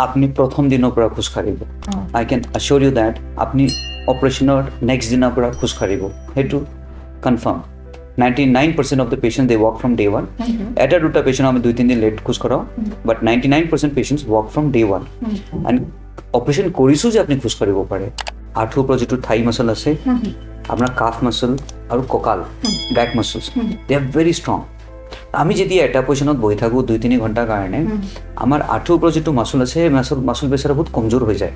আপনি প্ৰথম দিনৰ পৰা খোজ কাঢ়িব I can assure you that আপনি অপাৰেশ্যনৰ নেক্সট দিনৰ পৰা খোজ কাঢ়িব সেইটো confirm 99% of the patients they walk from day one এটা দুটা পেশেন্ট আমি 2-3 দিন লেট খোজ কাঢ়াও but 99% patients walk from day one and operation কৰিছো যে আপনি খোজ কাঢ়িব পাৰে আঁঠুৰ পৰা যিটো থাই মাসল আছে আপোনাৰ কাফ মাসল আৰু কঁকাল ব্যাক মাসলস দে আৰ ভেৰি স্ট্ৰং আমি যদি এটা পজিশনত বহি থাকো 2-3 ঘন্টাৰ কাৰণে আমাৰ আঁঠুৰ পৰা যিটো মাসল আছে মাসল বেচাৰা বহুত কমজোৰ হৈ যায়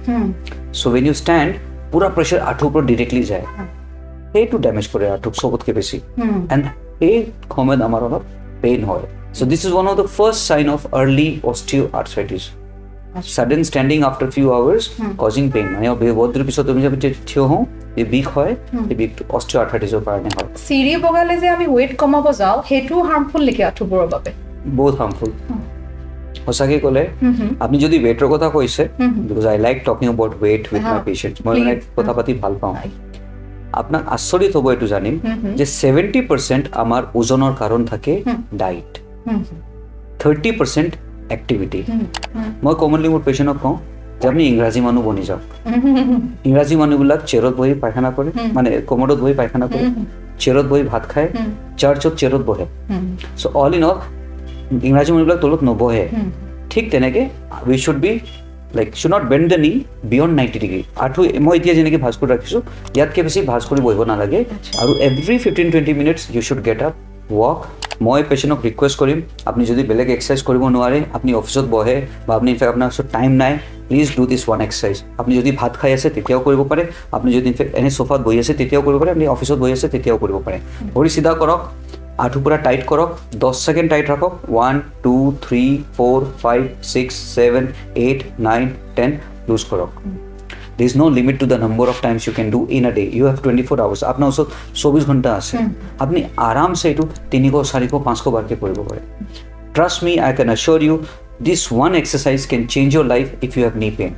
সো when you stand পুৰা প্ৰেছাৰ আঁঠুৰ পৰা ডাইৰেক্টলি যায় সেইটো ড্যামেজ কৰে আঁঠুক সবতকে বেছি এন্ড এই সময়ত আমাৰ অলপ পেইন হয় so this is one of the first sign of early osteoarthritis sudden standing after few hours causing pain মানে বহুত দেৰি পিছত তুমি যদি থিয় হও এই বিষ হয় এই বিষ অস্টিওআৰ্থ্ৰাইটিসৰ কাৰণে হয় সিৰি বগালে যে আমি ওয়েট কমাব যাও হেতু হাৰ্মফুল নেকি আঁঠুবোৰৰ বাবে বহুত হাৰ্মফুল সঁচাকৈ ক'লে আপনি যদি ওয়েটৰ কথা কৈছে because I like talking about weight with my patients মই মানে কথা পাতি ভাল পাওঁ আপোনাক আচৰিত হ'ব এইটো জানিম যে 70% আমাৰ ওজনৰ কাৰণ থাকে ডায়েট 30% এক্টিভিটি মই কমনলি মোৰ পেশেন্টক কওঁ যে আপনি ইংৰাজী মানুহ বনি যাওক ইংৰাজী মানুহবিলাক চেয়াৰত বহি পায়খানা কৰে মানে কোমৰত বহি পায়খানা কৰে চেয়াৰত বহি ভাত খায় চাৰ্চত চেয়াৰত বহে সো অল ইন অল ইংৰাজী মানুহবিলাক তলত নবহে ঠিক তেনেকে we should be like should not bend the knee beyond 90 degree আঠু মই এতিয়া যেনেকে ভাঁজ কৰি ৰাখিছো ইয়াতকে বেছি ভাঁজ কৰি বহিব নালাগে আৰু every 15-20 minutes you should get up walk মই পেশেন্টক ৰিকুৱেষ্ট কৰিম আপুনি যদি বেলেগ এক্সাৰসাইজ কৰিব নোৱাৰে আপুনি অফিসত বহে বা আপুনি ইনফেক্ট আপোনাৰ ওচৰত টাইম নাই please do this one exercise আপুনি যদি ভাত খাই আছে তেতিয়াও কৰিব পাৰে আপুনি যদি ইনফেক্ট এনে সোফাত বহি আছে তেতিয়াও কৰিব পাৰে আপুনি অফিসত বহি আছে তেতিয়াও কৰিব পাৰে ভৰি সিধা কৰক আঁঠু পুৰা টাইট কৰক 10 সেকেন্ড টাইট ৰাখক 1 2 3 4 5 6 7 8 9 10 লুজ কৰক there is no limit to the number of times you can do in a day you have 24 hours আপনার ওচৰত 24 ঘণ্টা আছে আপনি আৰামসে এটো 300 400 500 বাৰকে কৰিব পাৰে trust me I can assure you this one exercise can change your life if you have knee pain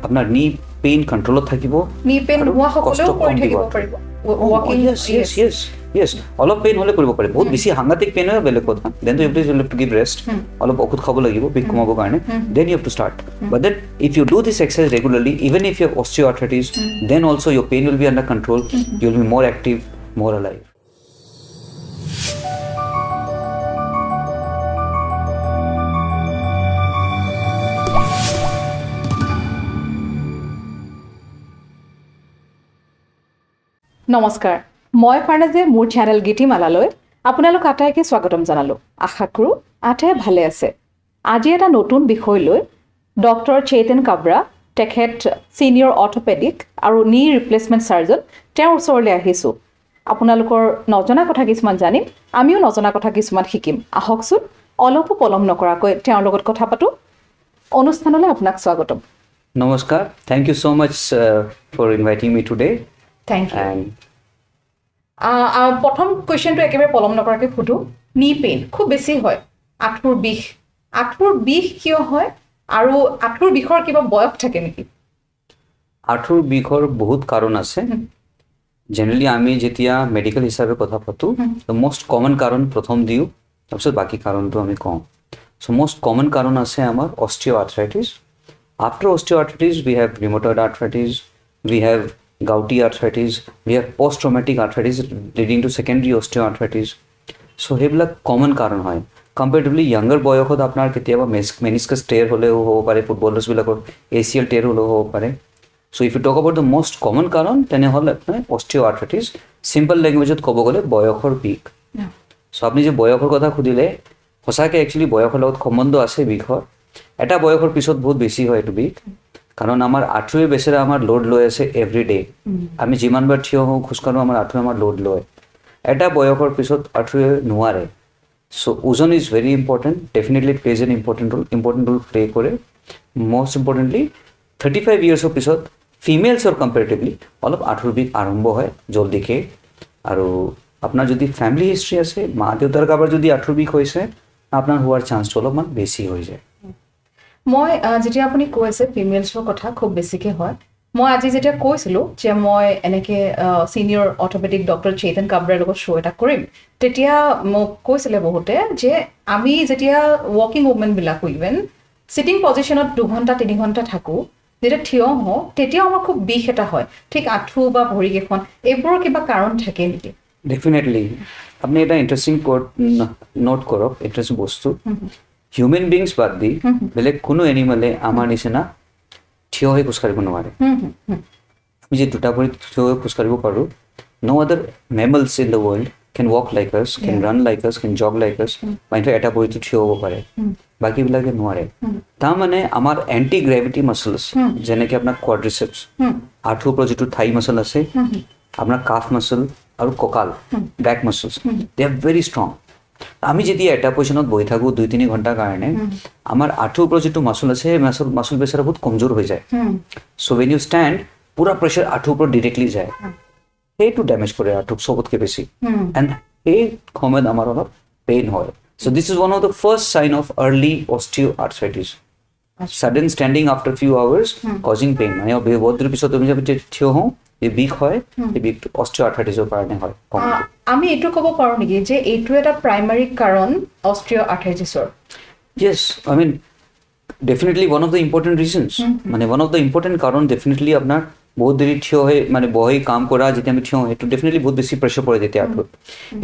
আপনার knee pain কন্ট্রোলত থাকিব নি পেন হোৱা সকলেও কৰি থাকিব পাৰিব ওয়াকিং yes অলপ পেইন হলে কৰিব পাৰে বহুত বেছি সাংঘাতিক পেইন হয় বেলেগ কথা দেন তো you have to give rest অলপ ঔষধ খাব লাগিব বিষ কমাবৰ কাৰণে then you have to start but then if you do this exercise regularly even if you have osteoarthritis then also your pain will be under control you will be more active more alive নমস্কাৰ মই ফাৰ্নাজে মোৰ channel গীতিমালালৈ আপোনালোক আটাইকে স্বাগতম জনালো আশা কৰো আটাই ভালে আছে আজি এটা নতুন বিষয় লৈ ডক্টৰ চেতন কাব্ৰা তেখেত সিনিয়ৰ অৰ্থোপেডিক আৰু নি ৰিপ্লেসমেন্ট সাৰ্জন তেওঁৰ ওচৰলৈ আহিছো আপোনালোকৰ নজনা কথা কিছুমান জানিম আমিও নজনা কথা কিছুমান শিকিম আহকচোন অলপ পলম নকৰাকৈ তেওঁৰ লগত কথা পাতো অনুষ্ঠানলৈ আপোনাক স্বাগতম নমস্কাৰ thank you so much for inviting me today thank you প্ৰথম কোৱেশ্চনটো একেবাৰে পলম নকৰাকৈ ফুটো নি পেইন খুব বেছি হয় আঁঠুৰ বিষ কিয় হয় আৰু আঁঠুৰ বিষৰ কিবা বয়স থাকে নেকি আঁঠুৰ বিষৰ বহুত কাৰণ আছে জেনাৰেলি আমি যেতিয়া মেডিকেল হিচাপে কথা পাতো দ্য মোস্ট কমন কাৰণ প্ৰথম দিও তাৰপিছত বাকি কাৰণটো আমি কওঁ সো মোস্ট কমন কাৰণ আছে আমাৰ osteoarthritis after osteoarthritis we have rheumatoid arthritis we have gouty arthritis we have post traumatic arthritis leading to secondary osteoarthritis so হেবিলাক কমন কাৰণ হয় কম্পাৰেটিভলি ইয়াঙ্গাৰ বয়সত আপোনাৰ কেতিয়াবা মেনিস্কাস টেয়াৰ হলেও হ'ব পাৰে ফুটবলাৰ্ছ বিলাকৰ ACL টেয়াৰ হলেও হ'ব পাৰে so if you talk about the most common কাৰণ তেনেহলে আপোনাৰ osteoarthritis simple languageত ক'ব গ'লে বয়সৰ বিষ so আপুনি যে বয়সৰ কথা খুদিলে সঁচাকৈ একচুয়ালি বয়সৰ লগত সম্বন্ধ আছে বিষৰ এটা বয়সৰ পিছত বহুত বেছি হয় এটো বিষ কাৰণ আমাৰ আঁঠুৱে বেচেৰা আমাৰ লোড লৈ আছে এভৰি ডে আমি যিমানবাৰ থিয় হওঁ খোজকাঢ়ো আমাৰ আঁঠুৱে আমাৰ লোড লয় এটা বয়সৰ পিছত আঁঠুৱে নোৱাৰে সো ওজন is very important definitely plays an important role play কৰে মষ্ট ইম্পৰ্টেণ্টলি 35 ইয়াৰ্ছৰ পিছত ফিমেলছৰ কম্পেৰেটিভলি অলপ আঁঠুৰ বিষ আৰম্ভ হয় জলদিকে আৰু আপোনাৰ যদি ফ্যামিলি হিষ্ট্ৰী আছে মা দেউতাৰ কাৰোবাৰ যদি আঁঠুৰ বিষ হৈছে আপোনাৰ হোৱাৰ চান্সটো অলপমান বেছি হৈ যায় মই যেতিয়া আপুনি কৈছে ফিমেলছৰ কথা খুব বেছিকে হয় মই আজি যেতিয়া কৈছিলো যে মই এনেকে সিনিয়ৰ অৰ্থোপেডিক ডক্টৰ চেতন কাব্ৰাৰ লগত শ্ব' এটা কৰিম তেতিয়া মোক কৈছিলে বহুতে যে আমি যেতিয়া ৱকিং উমেন বিলাকো ইভেন সিটিং পজিশ্যনত 2 ঘণ্টা 3 ঘণ্টা থাকোঁ, যেতিয়া থিয় হওঁ তেতিয়াও আমাৰ খুব বিষ এটা হয়, ঠিক আঁঠু বা ভৰিকেইখন, এইবোৰৰ কিবা কাৰণ থাকে নেকি? ডেফিনেটলি আপনি এটা ইন্টাৰেস্টিং নোট কৰক, ইন্টাৰেস্টিং বস্তু। হিউমেন বিংস বাদ দি বেলেগ কোনো এনিমেলে আমাৰ নিচিনা থিয় হৈ খোজ কাঢ়িব নোৱাৰে। আমি যে দুটা ভৰিত থিয় হৈ খোজ কাঢ়িব পাৰোঁ, no other mammals in the world can walk like us, can run like us, can jog like us, বা ইনফেক্ট এটা ভৰিত থিয় হ'ব পাৰে, বাকীবিলাকে নোৱাৰে। তাৰমানে আমাৰ এণ্টি গ্ৰেভিটি মাছলছ, যেনেকৈ আপোনাৰ কোৱাড্ৰিচেপছ, আঁঠুৰ ওপৰত যিটো থাই মাছল আছে, আপোনাৰ কাফ মাছল আৰু কঁকাল বেক মাছলছ, দে আৰ ভেৰি ষ্ট্ৰং। আমি যেতিয়া এটা পজিশ্যনত বহি থাকোঁ 2-3 ঘণ্টাৰ কাৰণে, আমাৰ আঁঠুৰ ওপৰত যিটো মাছল আছে সেই মাছল বেচাৰা বহুত কমজোৰ হৈ যায়। চ' ৱেন ইউ ষ্টেণ্ড, পুৰা প্ৰেছাৰ আঁঠুৰ ওপৰত ডিৰেক্টলি যায়, সেইটো ডেমেজ কৰে আঁঠুক চবতকৈ বেছি। এণ্ড সেই সময়ত আমাৰ অলপ পেইন হয়। So' this is one of the first sign of early osteoarthritis. Sudden standing after few hours causing pain, মানে বহুত দেৰিৰ পিছত আমি যেতিয়া থিয় হওঁ এই বিষ হয়, এই বিষটো অষ্টিঅ'আৰ্থ্ৰাইটিছৰ কাৰণে হয়। আমি এইটো ক'ব পাৰোঁ নেকি যে এইটো এটা প্ৰাইমাৰী কাৰণ অষ্টিঅ'আৰ্থ্ৰাইটিছৰ? Yes, I mean, definitely one of the important reasons. মানে one of the important কাৰণ definitely আপোনাৰ বহুত দেৰি থিয় হৈ মানে বহি কাম কৰা যেতিয়া আমি থিয় হওঁ, সেইটো ডেফিনেটলি বহুত বেছি প্ৰেছাৰ পৰে তেতিয়া আঁঠুত।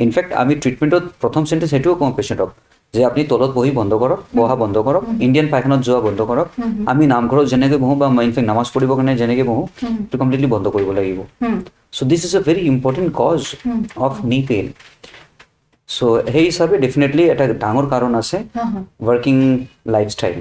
ইনফেক্ট আমি ট্ৰিটমেণ্টত প্ৰথম চেণ্টেঞ্চ সেইটোও কওঁ পেচেণ্টক যে আপুনি তলত বহি বন্ধ কৰক, বহা বন্ধ কৰক, ইণ্ডিয়ান পাইখানাত যোৱা বন্ধ কৰক, আমি নামঘৰত যেনেকৈ বহোঁ বা ইনফেক্ট নামাজ পঢ়িবৰ কাৰণে যেনেকৈ বহোঁ সেইটো কমপ্লিটলি বন্ধ কৰিব লাগিব। So' this is a very important cause of knee pain. So' সেই হিচাপে ডেফিনেটলি এটা ডাঙৰ কাৰণ আছে ৱৰ্কিং লাইফষ্টাইল।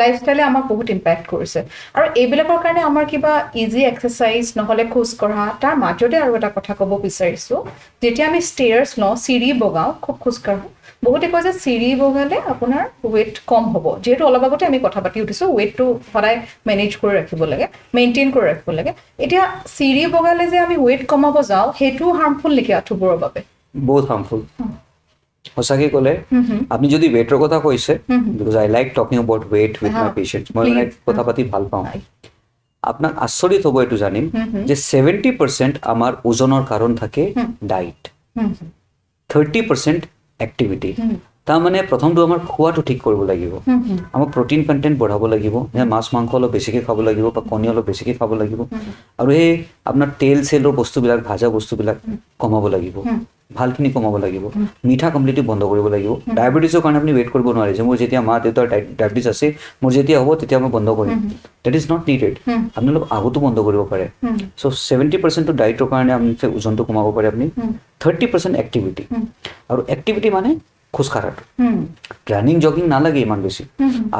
লাইফষ্টাইলে আমাক বহুত ইম্পেক্ট কৰিছে। আৰু এইবিলাকৰ কাৰণে আমাৰ কিবা ইজি এক্সাৰচাইজ নহ'লে খোজ কঢ়া, তাৰ মাজতে আৰু এটা কথা ক'ব বিচাৰিছোঁ, যেতিয়া আমি ষ্টেয়াৰ্ছ লওঁ, চিৰি বগাওঁ, খুব খোজকাঢ়োঁ, বহুতে কয় যে চিৰি বগালে আপোনাৰ ৱেইট কম হ'ব। যিহেতু অলপ আগতে আমি কথা পাতি উঠিছোঁ, ৱেইটটো সদায় মেনেজ কৰি ৰাখিব লাগে, মেইনটেইন কৰি ৰাখিব লাগে। এতিয়া চিৰি বগালে যে আমি ৱেইট কমাব যাওঁ, সেইটোও হাৰ্মফুল নেকি আঁঠুবোৰৰ বাবে? বহুত হাৰ্মফুল। সঁচাকৈ ক'লে আপুনি যদি ৱেইটৰ কথা কৈছে, because I like talking about weight with my patients, মই মানে কথা পাতি ভাল পাওঁ। আপোনাক আচৰিত হ'ব এইটো জানিম যে 70% আমাৰ ওজনৰ কাৰণ থাকে ডাইট, 30% এক্টিভিটি। তাৰমানে প্ৰথমটো আমাৰ খোৱাটো ঠিক কৰিব লাগিব, আমাৰ প্ৰটিন কণ্টেণ্ট বঢ়াব লাগিব, মাছ মাংস অলপ বেছিকৈ খাব লাগিব বা কণী অলপ বেছিকৈ খাব লাগিব, আৰু সেই আপোনাৰ তেল চেলৰ বস্তুবিলাক, ভাজা বস্তুবিলাক কমাব লাগিব, ভালখিনি কমাব লাগিব, মিঠা কমপ্লিটলি বন্ধ কৰিব লাগিব। ডায়েবেটিছৰ কাৰণে আপুনি ৱেইট কৰিব নোৱাৰে যে মোৰ যেতিয়া মা দেউতাৰ ডায়েবেটিছ আছে, মোৰ যেতিয়া হ'ব তেতিয়া মই বন্ধ কৰিম, ডেট ইজ নট নিডেড। আপুনি অলপ আগতো বন্ধ কৰিব পাৰে। চ' 70%টো ডায়েটৰ কাৰণে আপুনি ওজনটো কমাব পাৰে আপুনি। 30% এক্টিভিটি, আৰু এক্টিভিটি মানে খোজকাঢ়াটো, ৰানিং জগিং নালাগে ইমান বেছি।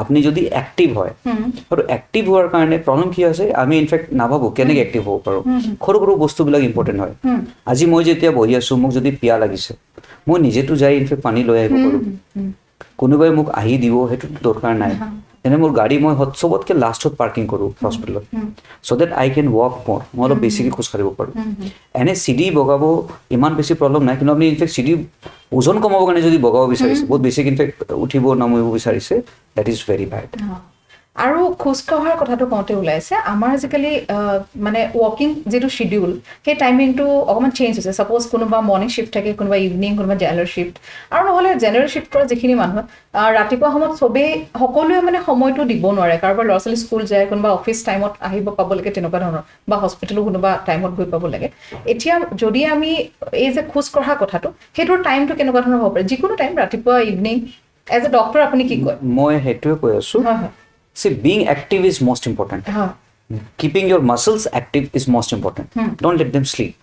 আপুনি যদি এক্টিভ হয়, আৰু এক্টিভ হোৱাৰ কাৰণে প্ৰব্লেম কি আছে, আমি ইনফেক্ট নাভাবোঁ কেনেকৈ এক্টিভ হ'ব পাৰোঁ। সৰু সৰু বস্তুবিলাক ইম্পৰ্টেণ্ট হয়। আজি মই যেতিয়া বহি আছোঁ, মোক যদি পিয়াহ লাগিছে, মই নিজেতো যাই ইনফেক্ট পানী লৈ আহিব পাৰোঁ, কোনোবাই মোক আহি দিব সেইটো দৰকাৰ নাই। এনে মোৰ গাড়ী মই চবতকৈ লাষ্টত পাৰ্কিং কৰোঁ হস্পিটেলত, চ' দেট আই কেন ৱাক মোৰ, মই অলপ বেছিকৈ খোজকাঢ়িব পাৰোঁ। এনে চিৰি বগাব ইমান বেছি প্ৰব্লেম নাই, কিন্তু আপুনি ইনফেক্ট চিৰি ওজন কমাবৰ কাৰণে যদি বগাব বিচাৰিছে, বহুত বেছি ইনফেক্ট উঠিব নামিব বিচাৰিছে, দেট ইজ ভেৰি বেড। আৰু খোজকঢ়াৰ কথাটো কওঁতে ওলাইছে, আমাৰ আজিকালি মানে ৱাকিং যিটো শ্বিডিউল, সেই টাইমিংটো অকণমান চেঞ্জ হৈছে। ছাপ'জ কোনোবা মৰ্ণিং শ্বিফ্ট থাকে, কোনোবা ইভিনিং, কোনোবা জেনেৰেল শ্বিফ্ট, আৰু নহ'লে জেনেৰেল শ্বিফ্ট কৰা যিখিনি মানুহ ৰাতিপুৱা সময়ত সকলোৱে মানে সময়টো দিব নোৱাৰে। কাৰোবাৰ ল'ৰা ছোৱালী স্কুল যায়, কোনোবা অফিচ টাইমত আহিব পাব লাগে, তেনেকুৱা ধৰণৰ, বা হস্পিটেলো কোনোবা টাইমত গৈ পাব লাগে। এতিয়া যদি আমি এই যে খোজকঢ়া কথাটো, সেইটোৰ টাইমটো কেনেকুৱা ধৰণৰ হ'ব পাৰে? যিকোনো টাইম, ৰাতিপুৱা ইভিনিং, এজ এ ডক্টৰ আপুনি কি কয়? মই সেইটোৱে কৈ আছোঁ। See, being active is most important. Keeping your muscles active is most important. Don't let them sleep.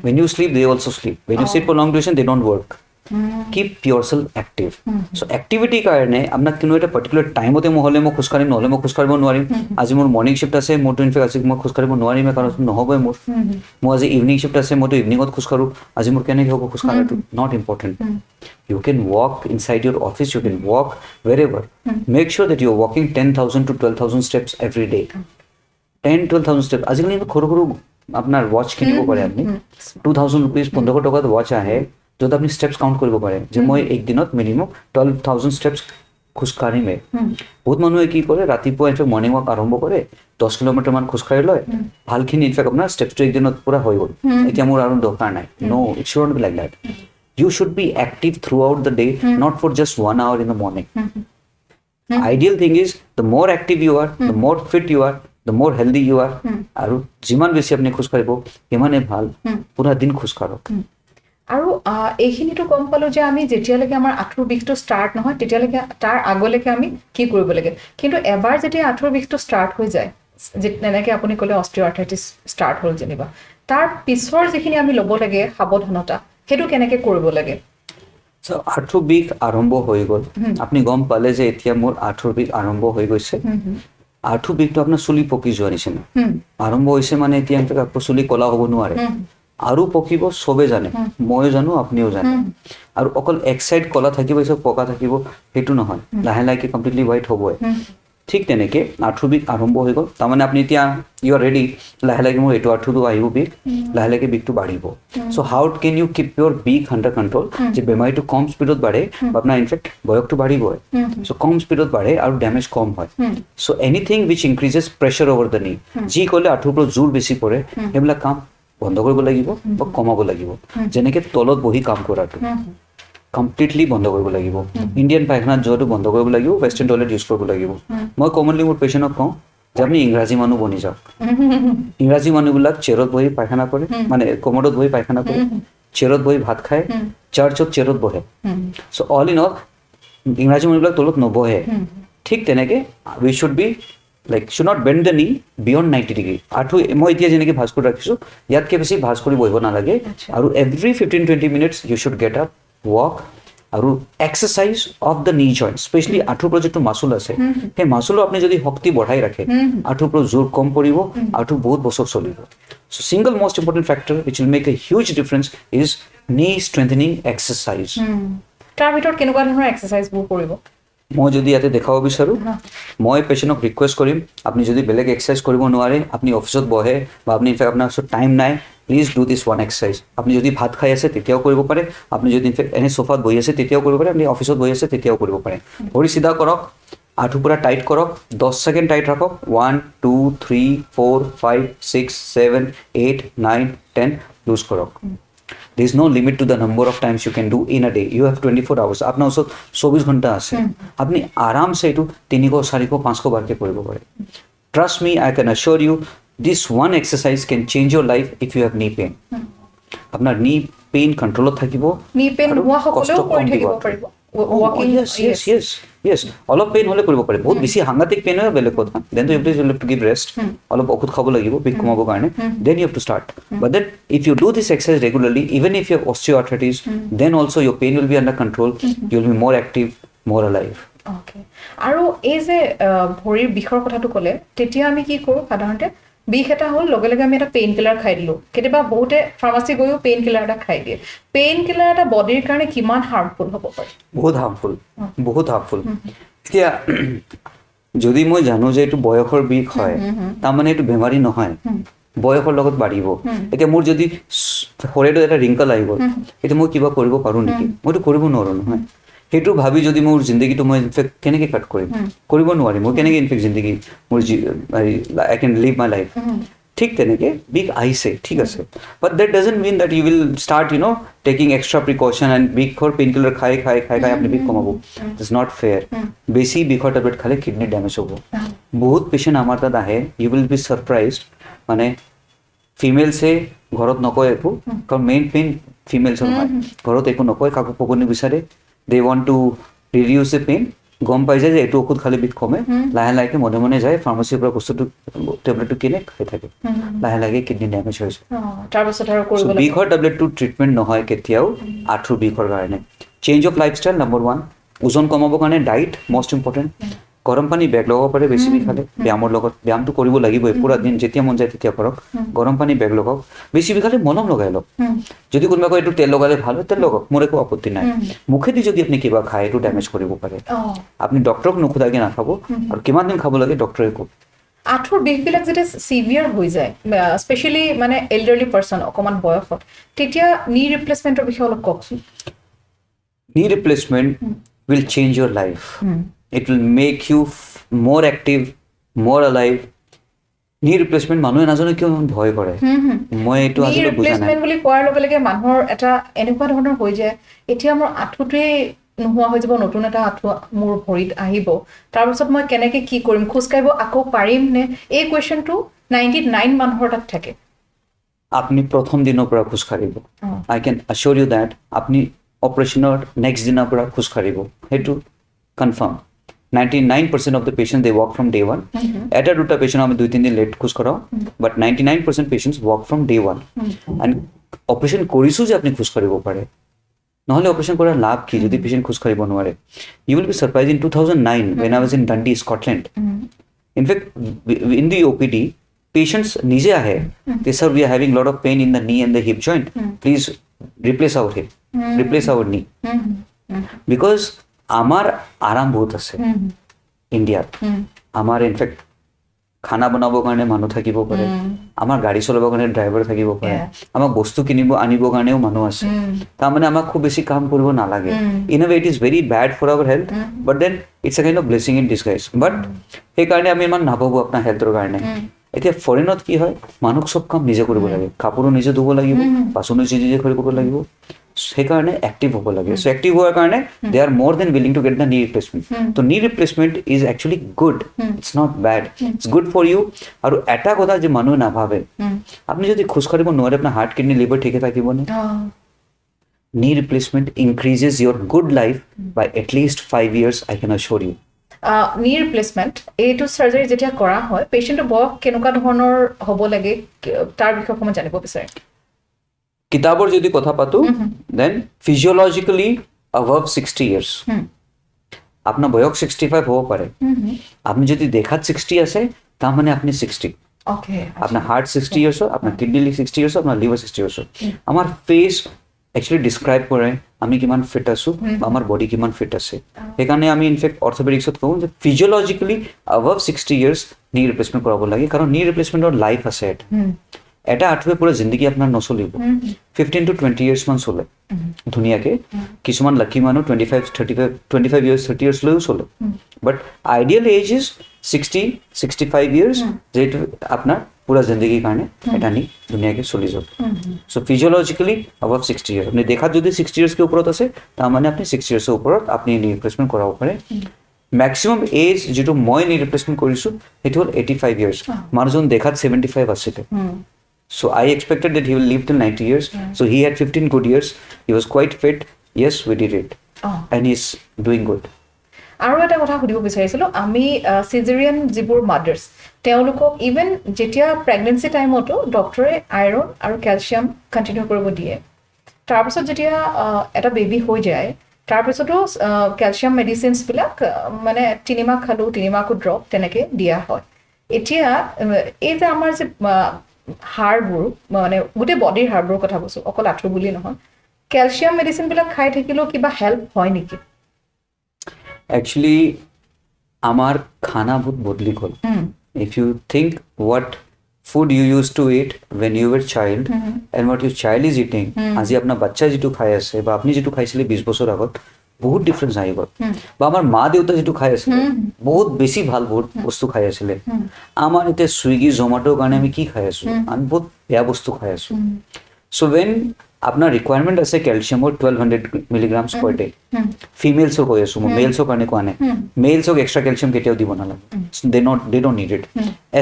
When you sleep, they also sleep. When you sit for long duration, they don't work. Keep yourself active. So activity কাৰণে আপোনাক কোনো এটা particular টাইমতে মই হ'লে মই খোজকাঢ়িম, নহ'লে মই খোজকাঢ়িব নোৱাৰিম। আজি মোৰ মৰ্ণিং শ্বিফ্ট আছে, মোৰতো ইনফেক্ট আজি মই খোজকাঢ়িব নোৱাৰিমে, কাৰণ নহ'বই মোৰ। মোৰ আজি ইভিনিং শ্বিফ্ট আছে, মইতো ইভিনিঙত খোজকাঢ়োঁ, আজি মোৰ কেনেকৈ হ'ব খোজকাঢ়াটো? Not important. You can walk inside your office, you can walk wherever. Make sure that you're walking 10,000 to 12,000 steps every day. 10-12,000 steps. আজিকালি সৰু সৰু আপোনাৰ ৱাচ কিনিব পাৰে আপুনি, 2,000 rupees, 1,500 টকাত ৱাচ আহে, য'ত আপুনি ষ্টেপছ কাউণ্ট কৰিব পাৰে যে মই একদিনত মিনিমাম 12,000 steps খোজকাঢ়িমে। বহুত মানুহে কি কৰে, ৰাতিপুৱা ইনফেক্ট মৰ্ণিং ৱাক আৰম্ভ কৰে, 10 কিলোমিটাৰমান খোজকাঢ়ি লয়, ভালখিনি ইনফেক্ট আপোনাৰ ষ্টেপছটো একদিনত পূৰা হৈ গ'ল, এতিয়া মোৰ আৰু দৰকাৰ নাই। No, it should not be like that. You should be active throughout the day, not for just 1 hour in the morning. Ideal thing is the মোৰ active U are, the more fit you are, the মোৰ healthy U R, আৰু যিমান বেছি আপুনি খোজকাঢ়িব সিমানে ভাল। পুৰা দিন খোজকাঢ়ক। আৰু এইখিনিতো গম পালোঁ যে আমি যেতিয়ালৈকে আমাৰ আঁঠুৰ বিষটো ষ্টাৰ্ট নহয় তেতিয়ালৈকে তাৰ আগলৈকে আমি কি কৰিব লাগে। কিন্তু এবাৰ যেতিয়া আঁঠুৰ বিষটো ষ্টাৰ্ট হৈ যায়, যেনেকৈ আপুনি ক'লে অষ্টিঅ'আৰ্থ্ৰাইটিছ ষ্টাৰ্ট হ'ল যেনিবা, তাৰ পিছৰ যিখিনি আমি ল'ব লাগে সাৱধানতা, সেইটো কেনেকৈ কৰিব লাগে? আঁঠুৰ বিষ আৰম্ভ হৈ গ'ল, আপুনি গম পালে যে এতিয়া মোৰ আঁঠুৰ বিষ আৰম্ভ হৈ গৈছে। আঁঠু বিষটো আপোনাৰ চুলি পকি যোৱা নিচিনা আৰম্ভ হৈছে, মানে এতিয়া আকৌ চুলি কলা হ'ব নোৱাৰে, আৰু পকিব, চবে জানে, ময়ো জানো, আপুনিও জানে। আৰু অকল এক চাইড কলা থাকিব, চব পকা থাকিব সেইটো নহয়, লাহে লাহেকে কমপ্লিটলি হোৱাইট হ'বই। ঠিক তেনেকে আঁঠুৰ বিষ আৰম্ভ হৈ গ'ল, তাৰমানে আপুনি এতিয়া ইউ আৰ ৰেডি, লাহে লাহে মোৰ এইটো আঁঠুটো আহিব বিষ, লাহে লাহে বিষটো বাঢ়িব। চ' হাউ কেন ইউ কিপ ইউৰ বিষ আণ্ডাৰ কণ্ট্ৰল? যে বেমাৰীটো কম স্পীডত বাঢ়ে, বা আপোনাৰ ইনফেক্ট বয়সটো বাঢ়িবই, চ' কম স্পীডত বাঢ়ে আৰু ডেমেজ কম হয়। So' anything which increases pressure over the knee, যি ক'লে আঁঠুৰ ওপৰত জোৰ বেছি পৰে, সেইবিলাক কাম বন্ধ কৰিব লাগিব বা কমাব লাগিব। যেনেকে তলত বহি কাম কৰাটো কমপ্লিটলি বন্ধ কৰিব লাগিব, ইণ্ডিয়ান পায়খানাত যোৱাটো বন্ধ কৰিব লাগিব, ৱেষ্টাৰ্ণ টয়লেট ইউজ কৰিব লাগিব। মই কমনলি মোৰ পেচেণ্টক কওঁ যে আপুনি ইংৰাজী মানুহ বনি যাওক। ইংৰাজী মানুহবিলাক চেয়াৰত বহি পায়খানা কৰে, মানে কমোডত বহি পায়খানা কৰে, চেয়াৰত বহি ভাত খায়, চাৰ্চত চেয়াৰত বহে। চ' অল ইন অল ইংৰাজী মানুহবিলাক তলত নবহে। ঠিক তেনেকে we should be like should not bend the knee beyond 90 degree. আঁঠু মই এতিয়া যেনেকৈ ভাঁজ কৰি ৰাখিছোঁ, ইয়াতকৈ বেছি ভাঁজ কৰি বহিব নালাগে। আৰু every 15-20 minutes you should get up, walk, আৰু exercise of the knee joint, specially আঁঠুৰ পৰা যিটো মাচুল আছে, সেই মাচুলো আপুনি যদি শক্তি বঢ়াই ৰাখে, আঁঠুৰ পৰা জোৰ কম পৰিব, আঁঠু বহুত বছৰ চলিব। So' single most important factor which will make a huge difference is knee strengthening exercise. তাৰ ভিতৰত কেনেকুৱা ধৰণৰ এক্সাৰচাইজবোৰ কৰিব? মই যদি ইয়াতে দেখাব বিচাৰোঁ, মই পেচেণ্টক ৰিকুৱেষ্ট কৰিম, আপুনি যদি বেলেগ এক্সাৰচাইজ কৰিব নোৱাৰে, আপুনি অফিচত বহে বা আপুনি ইনফেক্ট আপোনাৰ ওচৰত টাইম নাই, please do this one exercise. আপুনি যদি ভাত খাই আছে তেতিয়াও কৰিব পাৰে, আপুনি যদি ইনফেক্ট এনে চোফাত বহি আছে তেতিয়াও কৰিব পাৰে, আপুনি অফিচত বহি আছে তেতিয়াও কৰিব পাৰে। ভৰি চিধা কৰক, আঁঠু পুৰা টাইট কৰক, 10 ছেকেণ্ড টাইট ৰাখক, 1 2 3 4 5 6 7 8 9 10 লুজ কৰক। There is no limit to the number of times you can do in a day. You have 24 hours. আপোনাৰ ওচৰত 24 ঘণ্টা আছে, আপুনি আৰামছে এইটো 300 400 500 বাৰকে কৰিব পাৰে। Trust me, I can assure you, this one exercise can change your life if you have knee pain. আপোনাৰ নি পেইন কণ্ট্ৰলত থাকিব, নি পেইন হোৱা সকলেও কৰি থাকিব পাৰিব। Yes, অলপ পেইন হ'লে কৰিব পাৰে, বহুত বেছি সাংঘাতিক পেইন হয় বেলেগ কথা, then you have to give rest, অলপ ঔষধ খাব লাগিব বিষ কমাবৰ কাৰণে, then you have to start. But then if you do this exercise regularly, even if you have osteoarthritis, then also' your pain will be under control, you will be more active, more alive. Okay. আৰু এই যে ভৰিৰ বিষৰ কথাটো ক'লে, তেতিয়া আমি কি কৰোঁ সাধাৰণতে? বিষ এটা হ'ল, লগে লগে আমি এটা পেইন কিলাৰ খাই দিলোঁ। কেতিয়াবা বহুতে ফাৰ্মাচী গৈও পেইন কিলাৰ এটা খাই দিয়ে। পেইন কিলাৰ এটা বডিৰ কাৰণে কিমান হাৰ্মফুল হ'ব পাৰে? বহুত হাৰ্মফুল, বহুত হাৰ্মফুল। এতিয়া যদি মই জানো যে এইটো বয়সৰ বিষ হয়, তাৰমানে এইটো বেমাৰী নহয়, বয়সৰ লগত বাঢ়িব। এতিয়া মোৰ যদি শৰীৰত এটা ৰিংকল আহি গ'ল, এতিয়া মই কিবা কৰিব পাৰোঁ নেকি? মইতো কৰিব নোৱাৰোঁ নহয়। সেইটো ভাবি যদি মোৰ জিন্দগীটো মই ইনফেক্ট কেনেকৈ কাট কৰিম? কৰিব নোৱাৰিম। মই কেনেকৈ ইনফেক্ট জিন্দগী মোৰ I can live my life. ঠিক তেনেকৈ বিষ আহিছে, ঠিক আছে, but that doesn't mean that you will start taking extra precaution and বিষৰ পেইন কিলাৰ খাই আপুনি বিষ কমাব। It's not fair. বেছি বিষৰ টেবলেট খালে কিডনি ডেমেজ হ'ব। বহুত পেচেণ্ট আমাৰ তাত আহে, ইউ উইল বি ছাৰপ্ৰাইজড, মানে ফিমেলছে ঘৰত নকয় একো, কাৰণ মেইন পেইন ফিমেলছৰ হয়, ঘৰত একো নকয়, কাকো ক'ব নিবিচাৰে। They want to reduce the pain, গম পাই যায় যে এইটো ঔষধ খালে বিষ কমে, লাহে লাহেকে মনে মনে যায় ফাৰ্মাচীৰ পৰা বস্তুটো টেবলেটটো কিনে খাই থাকে, লাহে লাহে কিডনি ডেমেজ হৈছে। বিষৰ টেবলেটটো ট্ৰিটমেণ্ট নহয় কেতিয়াও আঁঠুৰ বিষৰ কাৰণে। চেঞ্জ অফ লাইফষ্টাইল নম্বৰ 1, ওজন কমাবৰ কাৰণে ডাইট মষ্ট ইম্পৰ্টেণ্ট। গৰম পানী বেগ লগাব পাৰে বেছি বিষ খালে, ব্যায়ামৰ লগত, ব্যায়ামটো কৰিব লাগিবই, পুৰা দিন যেতিয়া মন যায় তেতিয়া কৰক। গৰম পানী বেগ লগাওক, বেছি বিষ খালে মলম লগাই লওক। যদি কোনোবা কয় এইটো তেল লগালে ভাল হয়, তেল লগাওক, মোৰ একো আপত্তি নাই। মুখেদি যদি আপুনি কিবা খায় এইটো ডেমেজ কৰিব পাৰে। আপুনি ডক্টৰক নোসোধাকৈ নাখাব, আৰু কিমান দিন খাব লাগে ডক্টৰে কওক। আঁঠুৰ বিষবিলাক যেতিয়া চিভিয়াৰ হৈ যায়, স্পেচিয়েলি মানে এল্ডাৰলি পাৰ্চন, অকণমান বয়সত, তেতিয়া নি ৰিপ্লেচমেণ্টৰ বিষয়ে অলপ কওকচোন। Knee replacement will change your life. It will make you more active, more alive. Knee replacement মানুহে নাজানে কিয় ভয় কৰে, মই এইটো আজিলৈ বুজা নাই। ৰিপ্লেচমেণ্ট বুলি কোৱাৰ লগে লগে মানুহৰ এটা এনেকুৱা ধৰণৰ হৈ যায়, এতিয়া মোৰ আঁঠুটোৱে নোহোৱা হৈ যাব, নতুন এটা আঁঠুৱা মোৰ ভৰিত আহিব, তাৰপিছত মই কেনেকৈ কি কৰিম, খোজকাঢ়িব আকৌ পাৰিম নে, এই কুৱেশ্যনটো 99 মানুহৰ তাত থাকে। আপুনি প্ৰথম দিনৰ পৰা খোজকাঢ়িব, আই কেন এচিয়ৰ ইউ দেট আপুনি অপাৰেশ্যনৰ নেক্সট দিনৰ পৰা খোজকাঢ়িব, সেইটো confirm. 99% of the patient they walk from day one. এটা দুটা পেচেণ্ট আমি 2-3 দিন লেট খোজ কাঢ়াও, but 99% patients walk from day one. And operation কৰিছোঁ যে আপুনি খোজকাঢ়িব পাৰে, নহ'লে অপাৰেশ্যন কৰাৰ লাভ কি যদি পেচেণ্ট খোজকাঢ়িব নোৱাৰে। You will be surprise in 2009 when I was in Dundee, Scotland. In fact, in the OPD, patients নিজে আহে, they sir, we are having lot of pain in the knee and the hip joint. Please replace our hip, replace our knee. Because আমাৰ আৰাম বহুত আছে ইণ্ডিয়াত। আমাৰ in fact খানা বনাবৰ কাৰণে মানুহ থাকিব পাৰে, আমাৰ গাড়ী চলাবৰ কাৰণে ড্ৰাইভাৰ থাকিব পাৰে, আমাক বস্তু আনিবৰ কাৰণেও মানুহ আছে, তাৰমানে আমাক খুব বেছি কাম কৰিব নালাগে। In a way it is very bad for our health, but then it's a kind of blessing in disguise. But সেইকাৰণে আমি ইমান নাভাবোঁ আপোনাৰ হেল্থৰ কাৰণে। এতিয়া ফৰেনত কি হয়, মানুহক চব কাম নিজে কৰিব লাগে, কাপোৰো নিজে ধুব লাগিব, বাচনো নিজে কৰিব লাগিব, সেইকাৰণে এক্টিভ হ'ব লাগে। চ' এক্টিভ হোৱাৰ কাৰণে they are more then willing to get the knee replacement. So' knee replacement is actually good, it's not bad, it's good for you. আৰু এটা কথা যে মানুহে নাভাবে, আপুনি যদি খোজকাঢ়িব নোৱাৰে আপোনাৰ হাৰ্ট কিডনি লিভাৰ ঠিকে থাকিবনে? Knee replacement increases your good life by at least 5 years, I can assure you. Knee replacement এইটো চাৰ্জাৰী যেতিয়া কৰা হয়, পেচেণ্টৰ বয়স কেনেকুৱা ধৰণৰ হ'ব লাগে তাৰ বিষয়ে অকণমান জানিব বিচাৰিম। কিতাপৰ যদি কথা পাতো, দেন ফিজিঅলজিকেলি above 60 years, আপোনাৰ বয়স 65 হ'ব পাৰে, আপুনি যদি দেখাত 60 আছে তাৰমানে আপুনি 60। আপনার হার্ট 60 years, আপনার কিডনি 60 years, আপনার লিভার 60 years। আমার ফেস একচুয়ালি ডিসক্রাইব করে আমি কিমান ফিট আছো, আমার বডি কিমান ফিট আছে। সেইকাৰণে আমি ইনফেক্ট অৰ্থোপেডিক্সত কওঁ যে ফিজিঅলজিক্যালি above 60 years নি ৰিপ্লেচমেণ্ট কৰাব লাগে, কাৰণ নি ৰিপ্লেচমেণ্টৰ লাইফ আছে। এটা আঁঠুৱে পুৰা জিন্দগী আপোনাৰ নচলিব, 15 to 20 years মান চলে ধুনীয়াকে। কিছুমান লাকি মানুহ 25 years 30 years লৈও চলে, বাট আইডিয়েল এজ ইজ 60-65 years, যেটো আপনার পুরা জিন্দগির কারণে এটা নি দুনিয়াকে চলি যাব। সো ফিজিওলজিক্যালি above 60 years, আপনি দেখা যদি 60 years কে উপরত আছে, তার মানে আপনি 60 years উপরত আপনি নি রিপ্লেসমেন্ট করাব পারে। ম্যাক্সিমাম এজ যেটো মই নি রিপ্লেসমেন্ট কৰিছো সেইটো হল 85 years। মানুহজন দেখাত 75 আছিল। So I expected that he will live till 90 years. So he had 15 good years. He was quite fit. Yes, we did it. And he's doing good. আৰু এটা কথা সুধিব বিচাৰিছিলোঁ, আমি সিজেৰিয়ান যিবোৰ মাদাৰ্ছ তেওঁলোকক ইভেন যেতিয়া প্ৰেগনেঞ্চি টাইমতো ডক্টৰে আইৰণ আৰু কেলছিয়াম কণ্টিনিউ কৰিব দিয়ে। তাৰপিছত যেতিয়া এটা বেবী হৈ যায় তাৰপিছতো কেলছিয়াম মেডিচিনছবিলাক মানে 3 মাহ খালোঁ 3 মাহকো ড্ৰপ তেনেকৈ দিয়া হয়। এতিয়া এই যে আমাৰ যে হাড়বোৰ মানে গোটেই বডিৰ হাড়বোৰৰ কথা কৈছোঁ, অকল আঁঠু বুলি নহয়, কেলছিয়াম মেডিচিনবিলাক খাই থাকিলেও কিবা হেল্প হয় নেকি? Actually, our khana bahut bodli gol. If you think what food you used to eat when you were child and what your child is eating, আজি আপনার বাচ্চা যেটো খাই আছে বা আপনি যেটো খাইছিলে 20 বছর আগত, বহুত ডিফারেন্স আহি গল। বা আমার মা দেউতা যেটো খাই আছিলে বহুত বেশি ভাল বহুত বস্তু খাই আছিলে। আমার এতে সুইগি জোমাটোর কারণে আমি কি খাই আছো, আমি বহুত বেয়া বস্তু খাই আছো। সো when আপনার রিকোয়ারমেন্ট আছে ক্যালসিয়ামৰ 1200 milligrams per day, ফিমেলছৰ কৈ আছো, মেলছৰ কাৰণে কোৱা নাই। মেলছক এক্সট্ৰা ক্যালসিয়াম কেতিয়াও দিব নালাগে, they don't need it।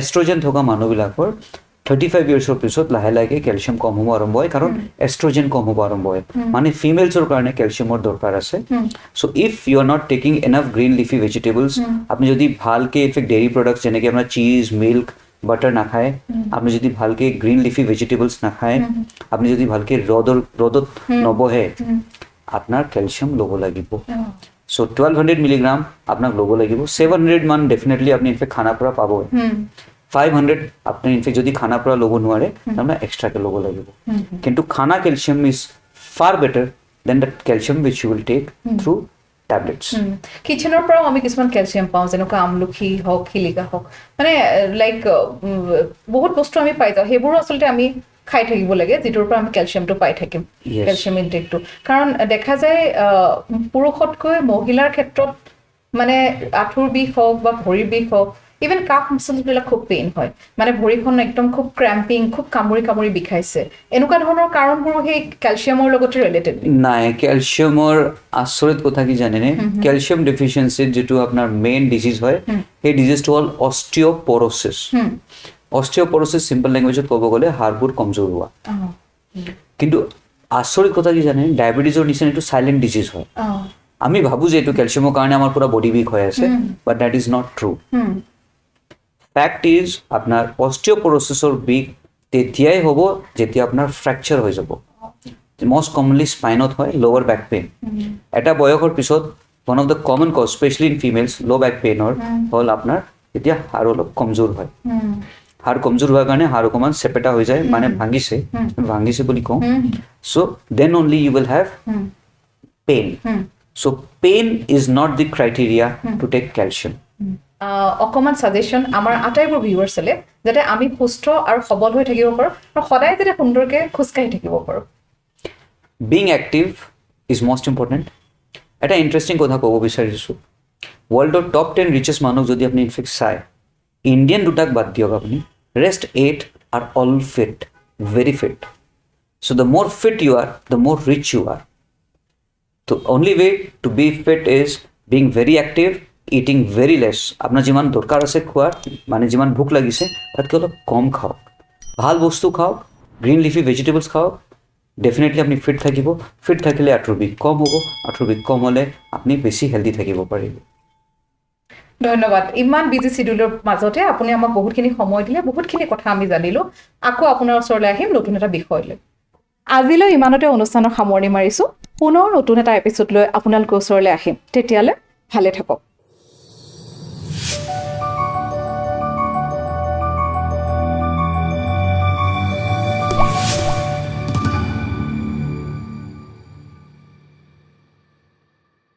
Oestrogen থকা মানুহবিলাকৰ 35 yearsৰ পিছত লাহে লাহে ক্যালসিয়াম কম হ'ব আৰম্ভ হয়, কাৰণ এষ্ট্ৰোজেন কম হ'ব আৰম্ভ হয়। মানে ফিমেলছৰ কাৰণে ক্যালসিয়ামৰ দৰকাৰ আছে। So if you are not taking enough green leafy vegetables, আপনি যদি ভালকে ইনফেক্ট ডেইৰি প্ৰডাক্টছ যেনেকৈ আপোনাৰ চীজ, মিল্ক, বাটাৰ নাখায়, আপনি যদি ভালকে গ্ৰীণ লিফি ভেজিটেবলছ নাখায়, আপনি যদি ভালকে ৰ'দত নবহে, আপনাৰ ক্যালসিয়াম ল'ব লাগিব। সো 1200 মিলিগ্ৰাম আপনাৰ ল'ব লাগিব। 700 মান ডেফিনেটলি আপনি ইনফেক্ট খানাৰ পৰা পাব। 500 আপনি ইনফেক্ট যদি খানাৰ পৰা ল'ব নোৱাৰে তাৰমানে এক্সট্ৰাকে ল'ব লাগিব। কিন্তু খানা calcium is far better than the calcium which you will take through tablets. কিচেনৰ পৰাও আমি কিছুমান কেলছিয়াম পাওঁ, যেনেকুৱা আমলখি হওক, শিলিকা হওক, মানে লাইক বহুত বস্তু আমি পাই যাওঁ। সেইবোৰো আচলতে আমি খাই থাকিব লাগে, যিটোৰ পৰা আমি কেলছিয়ামটো পাই থাকিম, কেলছিয়াম ইনটেকটো। কাৰণ দেখা যায় পুৰুষতকৈ মহিলাৰ ক্ষেত্ৰত মানে আঁঠুৰ বিষ হওক বা ভৰিৰ বিষ হওক, ইভেন কাফ মাছলবিলাক খুব পেইন হয়, মানে ভৰিখন একদম খুব ক্ৰেম্পিং, খুব কামুৰি বিষাইছে, এনেকুৱা ধৰণৰ কাৰণবোৰ সেই কেলছিয়ামৰ লগতে ৰিলেটেড? নাই, কেলছিয়ামৰ আচৰিত কথা কি জানেনে, কেলছিয়াম ডেফিচিয়েঞ্চিত যিটো আপোনাৰ মেইন ডিজিজ হয়, সেই ডিজিজটো হ'ল অষ্টিঅ'পৰচিছ। অষ্টিঅ'পৰচিছ চিম্পল লেংগুৱেজত ক'ব গ'লে হাড়বোৰ কমজোৰ হোৱা। কিন্তু আচৰিত কথা কি জানে, ডায়েবেটিছৰ নিচিনা এইটো চাইলেণ্ট ডিজিজ হয়। আমি ভাবোঁ যে এইটো কেলছিয়ামৰ কাৰণে আমাৰ পুৰা বডি উইক হৈ আছে, but that is not true. Fact is আপোনাৰ অষ্টিঅ'পৰচিছৰ উইক তেতিয়াই হ'ব যেতিয়া আপোনাৰ ফ্ৰেকচাৰ হৈ যাব। মষ্ট কমনলি স্পাইনত হয়, লোৱাৰ বেক পেইন। এটা বয়সৰ পিছত one of the common cause, specially in females, low' back পেইনৰ হ'ল আপোনাৰ যেতিয়া হাড় অলপ কমজোৰ হয়। হাড় কমজোৰ হোৱাৰ কাৰণে হাড় অকণমান চেপেটা হৈ যায়, মানে ভাঙিছে বুলি কওঁ। So' then only you will have pain. So' pain is not the criteria to take calcium. অকণমান ছাজেশ্যন আমাৰ আটাইবোৰ ভিউৱাৰ্ছলে, যাতে আমি সুস্থ আৰু সবল হৈ থাকিব পাৰোঁ আৰু সদায় যাতে সুন্দৰকৈ খোজকাঢ়ি থাকিব পাৰোঁ। Being active is most important. এটা ইণ্টাৰেষ্টিং কথা ক'ব বিচাৰিছোঁ, ৱৰ্ল্ডৰ টপ 10 ৰিচেষ্ট মানুহক যদি আপুনি ইনফেক্ট চায়, ইণ্ডিয়ান দুটাক বাদ দিয়ক আপুনি, rest 8 are all fit, very fit. So' the more fit you are, the more rich you are. The' only way to be fit is being very active, eating very less. আপোনাৰ যিমান দৰকাৰ আছে খোৱাৰ, মানে যিমান ভোক লাগিছে তাতকৈ অলপ কম খাওক, ভাল বস্তু খাওক, গ্ৰীণ লিফি ভেজিটেবলছ খাওক, ডেফিনেটলি আপুনি ফিট থাকিব। ফিট থাকিলে আঁঠুৰ বিষ কম হ'ব, আঁঠুৰ বিষ কম হ'লে আপুনি বেছি হেল্ডি থাকিব পাৰিব। ধন্যবাদ। ইমান বিজি চিডিউলৰ মাজতে আপুনি আমাক বহুতখিনি সময় দিলে, বহুতখিনি কথা আমি জানিলোঁ। আকৌ আপোনাৰ ওচৰলৈ আহিম নতুন এটা বিষয় লৈ। আজিলৈ ইমানতে অনুষ্ঠানৰ সামৰণি মাৰিছোঁ। পুনৰ নতুন এটা এপিছড লৈ আপোনালোকৰ ওচৰলৈ আহিম। তেতিয়ালৈ ভালে থাকক।